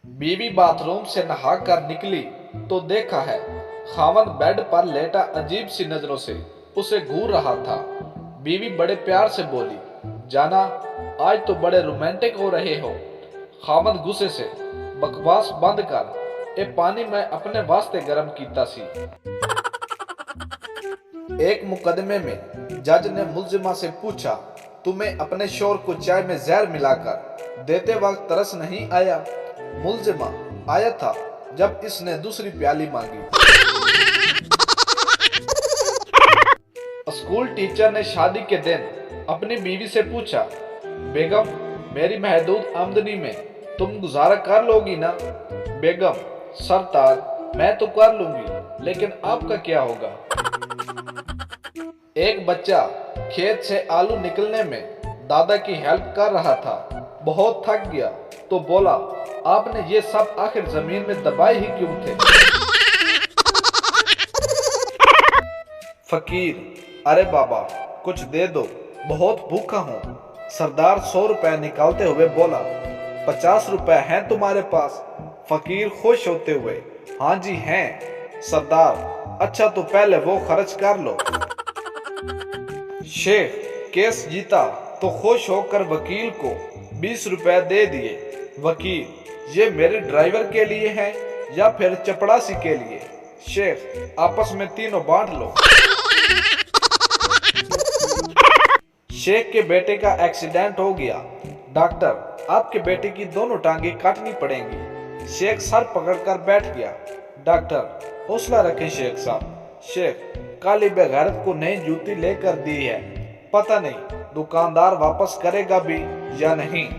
बीवी बाथरूम से नहा कर निकली तो देखा है खावंद बेड पर लेटा अजीब सी नजरों से उसे घूर रहा था। बीवी बड़े प्यार से बोली, जाना आज तो बड़े रोमांटिक हो रहे हो। खावंद गुस्से से, बकवास बंद कर, ए पानी मैं अपने वास्ते गर्म कीता सी। एक मुकदमे में जज ने मुल्जिमा से पूछा, तुम्हें अपने शोर को चाय में जहर मिलाकर देते वक्त तरस नहीं आया? मुल्जिमा, आया था जब इसने दूसरी प्याली मांगी। स्कूल टीचर ने शादी के दिन अपनी बीवी से पूछा, बेगम मेरी महदूद आमदनी में तुम गुजारा कर लोगी ना? बेगम, सरताज मैं तो कर लूंगी, लेकिन आपका क्या होगा? एक बच्चा खेत से आलू निकलने में दादा की हेल्प कर रहा था। बहुत थक गया तो बोला, आपने ये सब आखिर जमीन में दबाए ही क्यों थे? फकीर, अरे बाबा कुछ दे दो, बहुत भूखा हूँ। सरदार 100 रुपए निकालते हुए बोला, 50 रुपए हैं तुम्हारे पास? फकीर खुश होते हुए, हाँ जी हैं। सरदार, अच्छा तो पहले वो खर्च कर लो। शेख केस जीता तो खुश होकर वकील को 20 रुपए दे दिए। वकील, ये मेरे ड्राइवर के लिए है या फिर चपड़ासी के लिए? शेख, आपस में तीनों बांट लो। शेख के बेटे का एक्सीडेंट हो गया। डॉक्टर, आपके बेटे की दोनों टांगें काटनी पड़ेंगी। शेख सर पकड़कर बैठ गया। डॉक्टर, हौसला रखें शेख साहब। शेख, काली बेगैरत को नई जूती लेकर दी है, पता नहीं दुकानदार वापस करेगा भी या नहीं।